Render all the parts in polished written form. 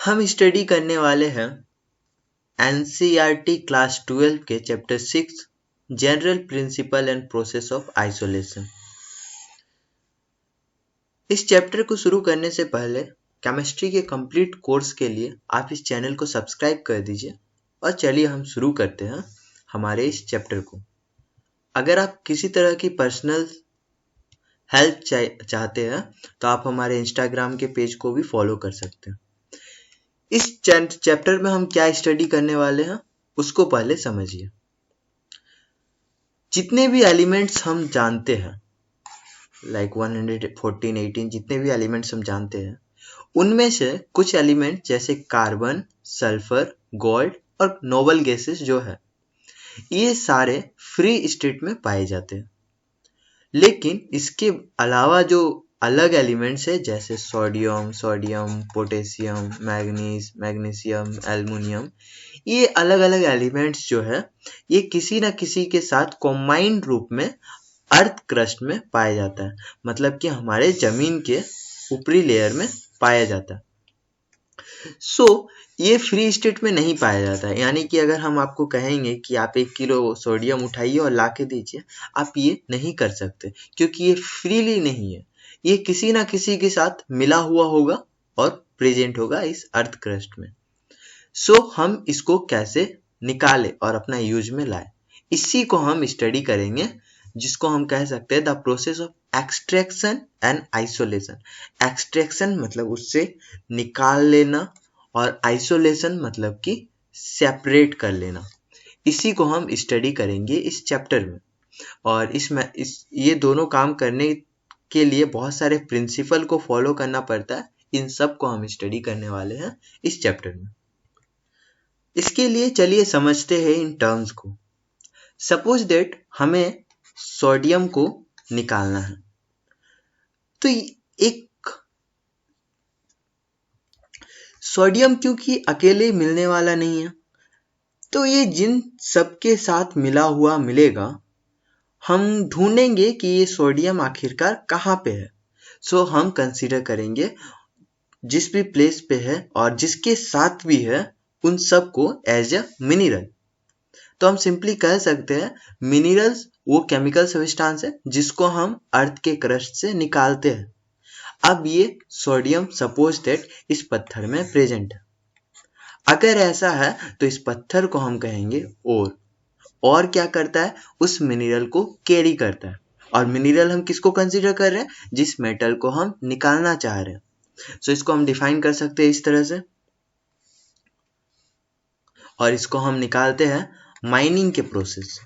हम स्टडी करने वाले हैं एनसीईआरटी क्लास 12 के chapter 6 general principle and process of isolation. इस चैप्टर को शुरू करने से पहले केमिस्ट्री के कंप्लीट कोर्स के लिए आप इस चैनल को सब्सक्राइब कर दीजिए और चलिए हम शुरू करते हैं हमारे इस चैप्टर को। अगर आप किसी तरह की पर्सनल हेल्प चाहते हैं तो आप हमारे इंस्टाग्राम के पेज को भी फॉलो कर सकते हैं। इस चैप्टर में हम क्या स्टडी करने वाले हैं उसको पहले समझिए। जितने भी एलिमेंट्स हम जानते हैं लाइक 114, 18 जितने भी एलिमेंट्स हम जानते हैं उनमें से कुछ एलिमेंट जैसे कार्बन, सल्फर, गोल्ड और नोबल गैसेस जो है ये सारे फ्री स्टेट में पाए जाते हैं। लेकिन इसके अलावा जो अलग एलिमेंट्स है जैसे सोडियम, पोटेशियम, मैग्नीशियम, एल्युमिनियम, ये अलग अलग एलिमेंट्स जो है ये किसी न किसी के साथ कॉम्बाइंड रूप में अर्थ क्रस्ट में पाया जाता है, मतलब कि हमारे जमीन के ऊपरी लेयर में पाया जाता है। ये फ्री स्टेट में नहीं पाया जाता है, यानी कि अगर हम आपको कहेंगे कि आप 1 किलो सोडियम उठाइए और ला के दीजिए, आप ये नहीं कर सकते क्योंकि ये फ्रीली नहीं है, ये किसी ना किसी के साथ मिला हुआ होगा और प्रेजेंट होगा इस अर्थ क्रस्ट में। हम इसको कैसे निकालें और अपना यूज में लाए, इसी को हम स्टडी करेंगे, जिसको हम कह सकते हैं the process of extraction and isolation. Extraction मतलब उससे निकाल लेना और आइसोलेशन मतलब कि सेपरेट कर लेना। इसी को हम स्टडी करेंगे इस चैप्टर में। और ये दोनों काम करने के लिए बहुत सारे प्रिंसिपल को फॉलो करना पड़ता है। इन सब को हम स्टडी करने वाले हैं इस चैप्टर में। इसके लिए चलिए समझते हैं इन टर्म्स को। सपोज दैट हमें सोडियम को निकालना है, तो एक सोडियम क्योंकि अकेले मिलने वाला नहीं है, तो ये जिन सबके साथ मिला हुआ मिलेगा, हम ढूंढेंगे कि ये सोडियम आखिरकार कहाँ पे है। हम कंसीडर करेंगे जिस भी प्लेस पे है और जिसके साथ भी है उन सब को एज अ मिनरल। तो हम सिंपली कह सकते हैं मिनरल्स वो केमिकल सब्सटेंस है जिसको हम अर्थ के क्रस्ट से निकालते हैं। अब ये सोडियम सपोज दैट इस पत्थर में प्रेजेंट है। अगर ऐसा है तो इस पत्थर को हम कहेंगे और क्या करता है, उस मिनरल को कैरी करता है। और मिनरल हम किसको कंसीडर कर रहे हैं, जिस मेटल को हम निकालना चाह रहे हैं। इसको हम डिफाइन कर सकते हैं इस तरह से, और इसको हम निकालते हैं माइनिंग के प्रोसेस।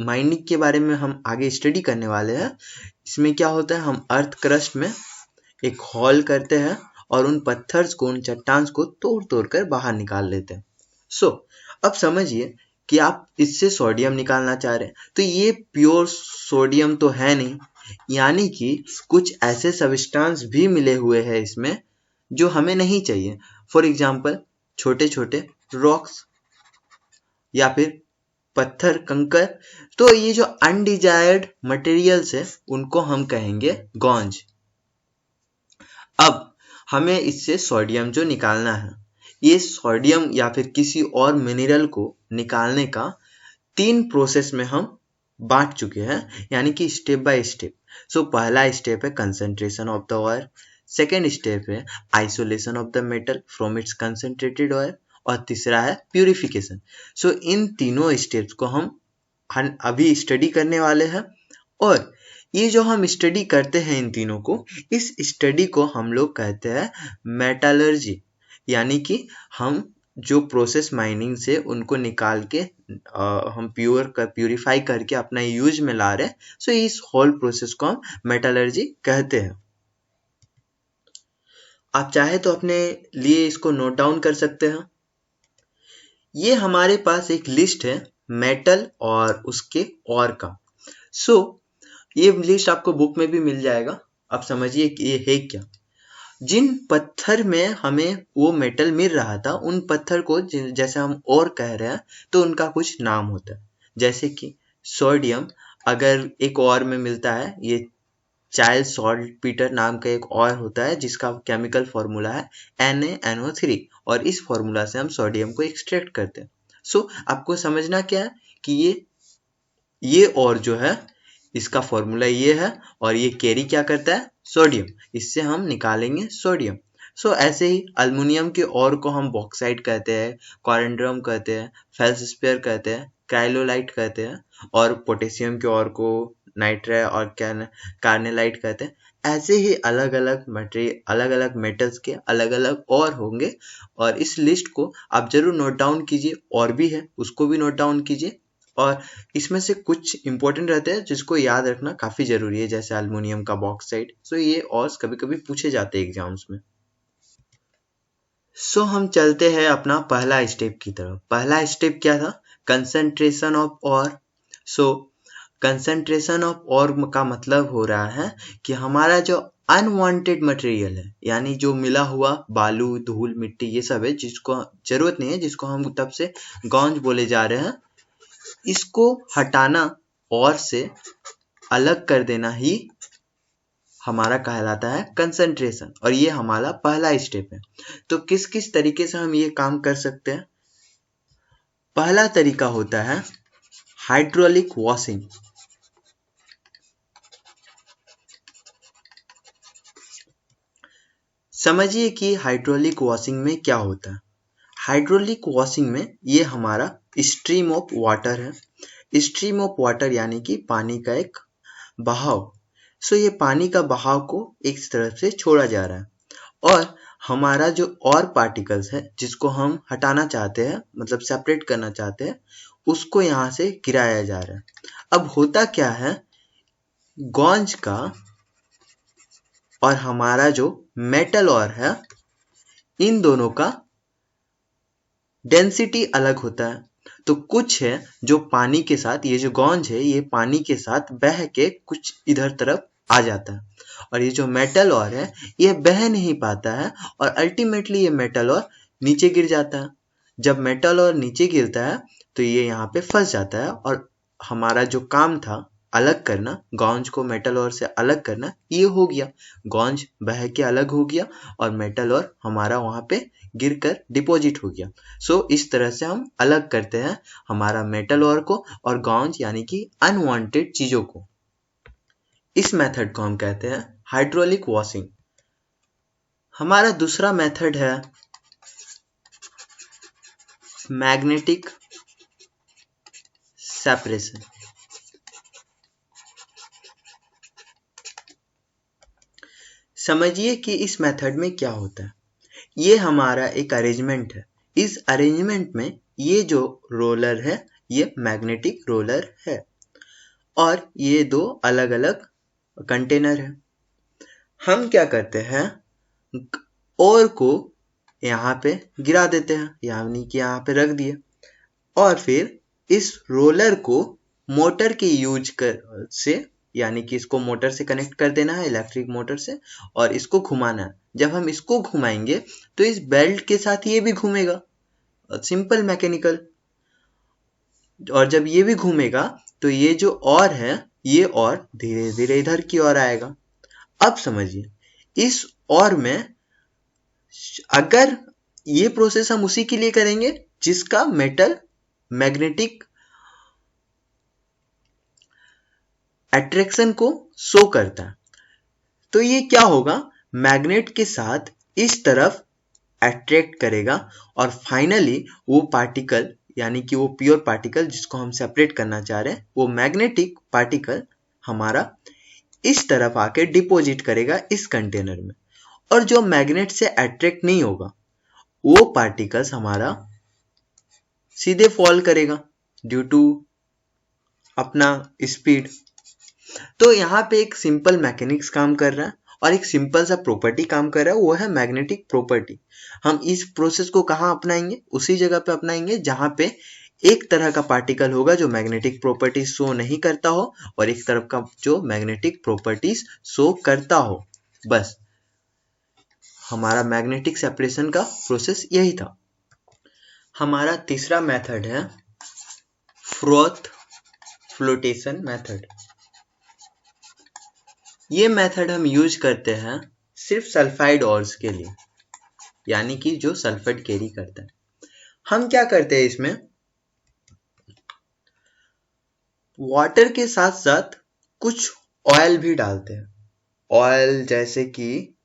माइनिंग के बारे में हम आगे स्टडी करने वाले हैं। इसमें क्या होता है, हम अर्थ क्रस्ट में एक होल करते हैं और उन पत्थर्स को, उन चट्टान को तोड़ तोड़ कर बाहर निकाल लेते हैं। अब समझिए कि आप इससे सोडियम निकालना चाह रहे हैं, तो ये प्योर सोडियम तो है नहीं, यानी कि कुछ ऐसे सब्सटेंस भी मिले हुए हैं इसमें जो हमें नहीं चाहिए। फॉर एग्जाम्पल छोटे छोटे रॉक्स या फिर पत्थर, कंकर। तो ये जो अनडिजायर्ड मटेरियल्स है उनको हम कहेंगे गॉन्ज। अब हमें इससे सोडियम जो निकालना है, ये सोडियम या फिर किसी और मिनरल को निकालने का 3 प्रोसेस में हम बांट चुके हैं, यानी कि स्टेप बाय स्टेप। पहला स्टेप है concentration of the ore, second step है isolation of the metal from its concentrated ore, और तीसरा है प्यूरिफिकेशन। इन तीनों स्टेप्स को हम अभी स्टडी करने वाले हैं। और ये जो हम स्टडी करते हैं इन तीनों को, इस स्टडी को हम लोग कहते हैं मेटलर्जी, यानी कि हम जो प्रोसेस माइनिंग से उनको निकाल के हम प्यूरिफाई करके अपना यूज में ला रहे हैं। इस होल प्रोसेस को हम मेटलर्जी कहते हैं। आप चाहे तो अपने लिए इसको नोट डाउन कर सकते हैं। ये हमारे पास एक लिस्ट है मेटल और उसके और का। ये लिस्ट आपको बुक में भी मिल जाएगा। अब समझिए कि ये है क्या। जिन पत्थर में हमें वो मेटल मिल रहा था, उन पत्थर को जैसे हम और कह रहे हैं तो उनका कुछ नाम होता है। जैसे कि सोडियम अगर एक और में मिलता है, ये चाइल्ड सॉल्टपीटर नाम का एक और होता है जिसका केमिकल फॉर्मूला है NaNO3 और इस फॉर्मूला से हम सोडियम को एक्सट्रैक्ट करते हैं। सो आपको समझना क्या है कि ये और जो है इसका फॉर्मूला ये है और ये कैरी क्या करता है सोडियम, इससे हम निकालेंगे सोडियम। सो ऐसे ही अल्युमिनियम के और को हम बॉक्साइट कहते हैं, कॉरेंड्रम कहते हैं, फेल्सस्पेयर कहते हैं, क्राइलोलाइट कहते हैं और पोटेशियम के और को नाइट्रा और कार्नेलाइट कहते हैं। ऐसे ही अलग अलग मटेरियल, अलग अलग मेटल्स के अलग अलग और होंगे और इस लिस्ट को आप जरूर नोट डाउन कीजिए, और भी है उसको भी नोट डाउन कीजिए। और इसमें से कुछ इंपॉर्टेंट रहते हैं जिसको याद रखना काफी जरूरी है, जैसे अल्युमिनियम का बॉक्साइट। सो ये और कभी कभी पूछे जाते हैं एग्जाम्स में। सो हम चलते हैं अपना पहला स्टेप की तरफ। पहला स्टेप क्या था? कंसंट्रेशन ऑफ और। सो कंसंट्रेशन ऑफ और का मतलब हो रहा है कि हमारा जो अनवांटेड मटेरियल है, यानी जो मिला हुआ बालू, धूल, मिट्टी, ये सब है जिसको जरूरत नहीं है, जिसको हम तब से गौंज बोले जा रहे हैं, इसको हटाना और से अलग कर देना ही हमारा कहलाता है कंसंट्रेशन, और ये हमारा पहला स्टेप है। तो किस किस तरीके से हम ये काम कर सकते हैं? पहला तरीका होता है हाइड्रोलिक वॉशिंग। समझिए कि हाइड्रोलिक वॉशिंग में क्या होता है। हाइड्रोलिक वॉशिंग में ये हमारा स्ट्रीम ऑफ वाटर है। स्ट्रीम ऑफ वाटर यानी कि पानी का एक बहाव। सो ये पानी का बहाव को एक तरफ से छोड़ा जा रहा है और हमारा जो और पार्टिकल्स है जिसको हम हटाना चाहते हैं, मतलब सेपरेट करना चाहते हैं, उसको यहाँ से गिराया जा रहा है। अब होता क्या है, गौंज का और हमारा जो मेटल और है, इन दोनों का डेंसिटी अलग होता है। तो कुछ है जो पानी के साथ, ये जो गौंज है ये पानी के साथ बह के कुछ इधर तरफ आ जाता है, और ये जो मेटल और है ये बह नहीं पाता है और अल्टीमेटली ये मेटल और नीचे गिर जाता है। जब मेटल और नीचे गिरता है तो ये यहाँ पे फंस जाता है और हमारा जो काम था अलग करना, गौंज को मेटल और से अलग करना, ये हो गया। गौंज बह के अलग हो गया और मेटल और हमारा वहां पे गिर कर डिपॉजिट हो गया। सो इस तरह से हम अलग करते हैं हमारा मेटल और को और गौंज यानी कि अनवांटेड चीजों को। इस मेथड को हम कहते हैं हाइड्रोलिक वॉशिंग। हमारा दूसरा मेथड है मैग्नेटिक सेपरेशन। समझिए कि इस मेथड में क्या होता है। ये हमारा एक अरेंजमेंट है। इस अरेंजमेंट में ये जो रोलर है ये मैग्नेटिक रोलर है और ये दो अलग अलग कंटेनर है। हम क्या करते हैं, और को यहाँ पे गिरा देते हैं, यानी कि यहाँ पे रख दिए, और फिर इस रोलर को मोटर के यूज कर से, यानी कि इसको मोटर से कनेक्ट कर देना है, इलेक्ट्रिक मोटर से, और इसको घुमाना है। जब हम इसको घुमाएंगे तो इस बेल्ट के साथ ये भी घूमेगा, सिंपल मैकेनिकल। और जब ये भी घूमेगा तो ये जो और है ये और धीरे धीरे इधर की ओर आएगा। अब समझिए, इस और में अगर ये प्रोसेस हम उसी के लिए करेंगे जिसका मेटल मैग्नेटिक अट्रैक्शन को शो करता है, तो ये क्या होगा, मैग्नेट के साथ इस तरफ अट्रैक्ट करेगा और फाइनली वो पार्टिकल, यानी कि वो प्योर पार्टिकल जिसको हम सेपरेट करना चाह रहे हैं, वो मैग्नेटिक पार्टिकल हमारा इस तरफ आके डिपॉजिट करेगा इस कंटेनर में। और जो मैग्नेट से अट्रैक्ट नहीं होगा वो पार्टिकल्स हमारा सीधे फॉल करेगा ड्यू टू अपना स्पीड। तो यहाँ पे एक सिंपल मैकेनिक्स काम कर रहा है और एक सिंपल सा प्रॉपर्टी काम कर रहा है, वो है मैग्नेटिक प्रॉपर्टी। हम इस प्रोसेस को कहाँ अपनाएंगे? उसी जगह पे अपनाएंगे जहाँ पे एक तरह का पार्टिकल होगा जो मैग्नेटिक प्रॉपर्टीज शो नहीं करता हो और एक तरफ का जो मैग्नेटिक प्रॉपर्टीज शो करता हो। बस हमारा मैग्नेटिक सेपरेशन का प्रोसेस यही था। हमारा तीसरा मेथड है फ्रोथ फ्लोटेशन मेथड। ये मेथड हम यूज करते हैं सिर्फ सल्फाइड ऑर्स के लिए, यानी कि जो सल्फेट कैरी करता है। हम क्या करते हैं, इसमें वाटर के साथ साथ कुछ ऑयल भी डालते हैं। ऑयल जैसे कि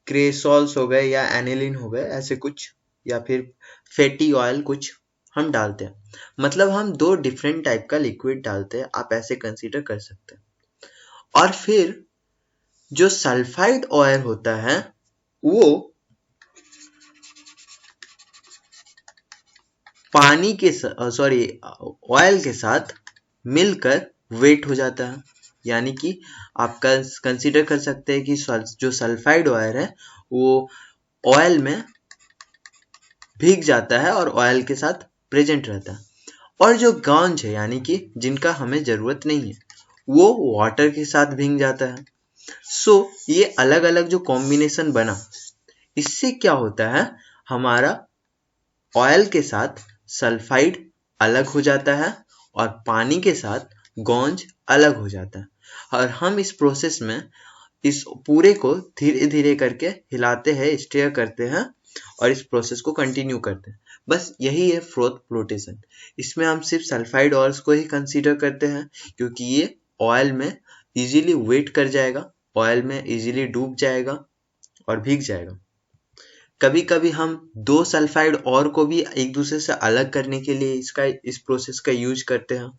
क्रेसॉल्स हो गए या एनिलीन हो गए, ऐसे कुछ, या फिर फैटी ऑयल कुछ हम डालते हैं। मतलब हम दो डिफरेंट टाइप का लिक्विड डालते हैं, आप ऐसे कंसीडर कर सकते हैं। और फिर जो सल्फाइड ऑयल होता है वो पानी के ऑयल के साथ मिलकर वेट हो जाता है। यानी कि आप कंसीडर कर सकते हैं कि जो सल्फाइड ऑयल है वो ऑयल में भीग जाता है और ऑयल के साथ प्रेजेंट रहता है। और जो गॉन्ज है, यानी कि जिनका हमें जरूरत नहीं है, वो वाटर के साथ भीग जाता है। सो ये अलग अलग जो कॉम्बिनेशन बना, इससे क्या होता है, हमारा ऑयल के साथ सल्फाइड अलग हो जाता है और पानी के साथ गॉन्ज अलग हो जाता है। और हम इस प्रोसेस में इस पूरे को धीरे धीरे करके हिलाते हैं, स्टेयर करते हैं और इस प्रोसेस को कंटिन्यू करते हैं। बस यही है फ्रोथ फ्लोटेशन। इसमें हम सिर्फ सल्फाइड ऑयल्स को ही कंसीडर करते हैं, क्योंकि ये ऑयल में इजीली वेट कर जाएगा, ऑयल में इजीली डूब जाएगा और भीग जाएगा। कभी कभी हम दो सल्फाइड और को भी एक दूसरे से अलग करने के लिए इस प्रोसेस का यूज करते हैं।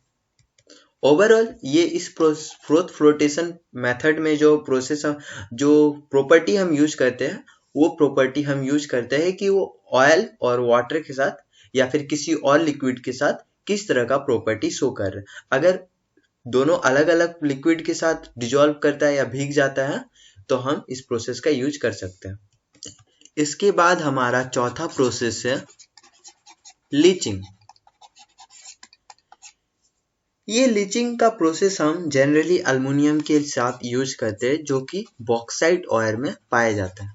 ओवरऑल ये इस फ्रोथ फ्लोटेशन मेथड में जो प्रॉपर्टी हम यूज करते हैं, वो प्रॉपर्टी हम यूज करते हैं कि वो ऑयल और वाटर के साथ या फिर किसी और लिक्विड के साथ किस तरह का प्रॉपर्टी शो कर रहे हैं। अगर दोनों अलग अलग लिक्विड के साथ डिजोल्व करता है या भीग जाता है, तो हम इस प्रोसेस का यूज कर सकते हैं। इसके बाद हमारा चौथा प्रोसेस है लीचिंग। ये लीचिंग का प्रोसेस हम जनरली अल्युमिनियम के साथ यूज करते हैं, जो कि बॉक्साइट ऑयर में पाया जाता है।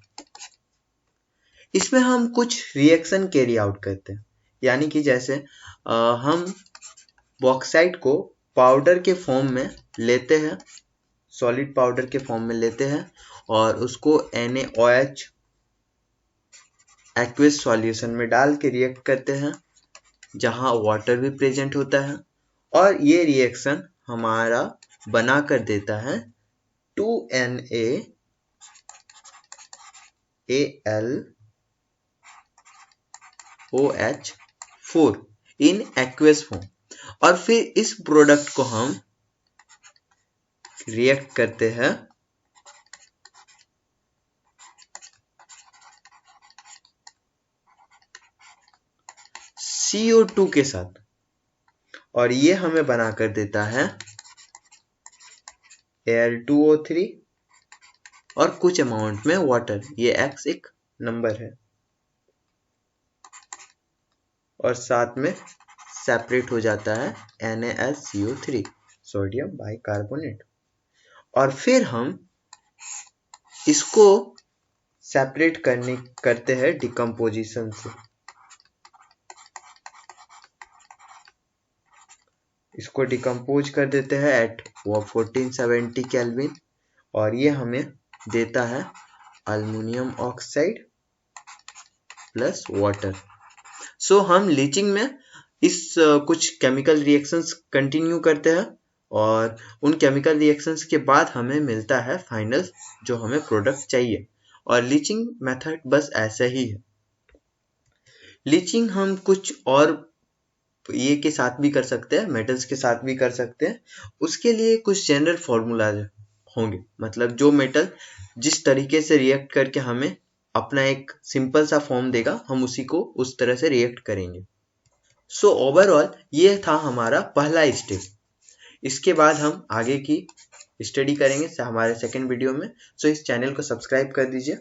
इसमें हम कुछ रिएक्शन कैरी आउट करते हैं, यानी कि जैसे हम बॉक्साइट को पाउडर के फॉर्म में लेते हैं, सॉलिड पाउडर के फॉर्म में लेते हैं और उसको NaOH एक्वियस सॉल्यूशन में डाल के रिएक्ट करते हैं, जहां वाटर भी प्रेजेंट होता है। और ये रिएक्शन हमारा बना कर देता है 2NaAlOH4 इन एक्वियस फॉर्म। और फिर इस प्रोडक्ट को हम रिएक्ट करते हैं CO2 के साथ, और ये हमें बना कर देता है Al2O3 और कुछ अमाउंट में वाटर। ये X एक नंबर है और साथ में सेपरेट हो जाता है NaSCO3, सोडियम बाइकार्बोनेट। और फिर हम इसको सेपरेट करते हैं डिकम्पोजिशन से। इसको डिकम्पोज कर देते हैं एट 1470 केल्विन और ये हमें देता है अल्युमिनियम ऑक्साइड प्लस वाटर। सो हम लीचिंग में इस कुछ केमिकल रिएक्शंस कंटिन्यू करते हैं और उन केमिकल रिएक्शंस के बाद हमें मिलता है फाइनल जो हमें प्रोडक्ट चाहिए। और लीचिंग मेथड बस ऐसा ही है। लीचिंग हम कुछ और ये के साथ भी कर सकते हैं, मेटल्स के साथ भी कर सकते हैं। उसके लिए कुछ जनरल फॉर्मूला होंगे, मतलब जो मेटल जिस तरीके से रिएक्ट करके हमें अपना एक सिंपल सा फॉर्म देगा, हम उसी को उस तरह से रिएक्ट करेंगे। सो ओवरऑल ये था हमारा पहला स्टेप। इसके बाद हम आगे की स्टडी करेंगे हमारे सेकंड वीडियो में। सो इस चैनल को सब्सक्राइब कर दीजिए।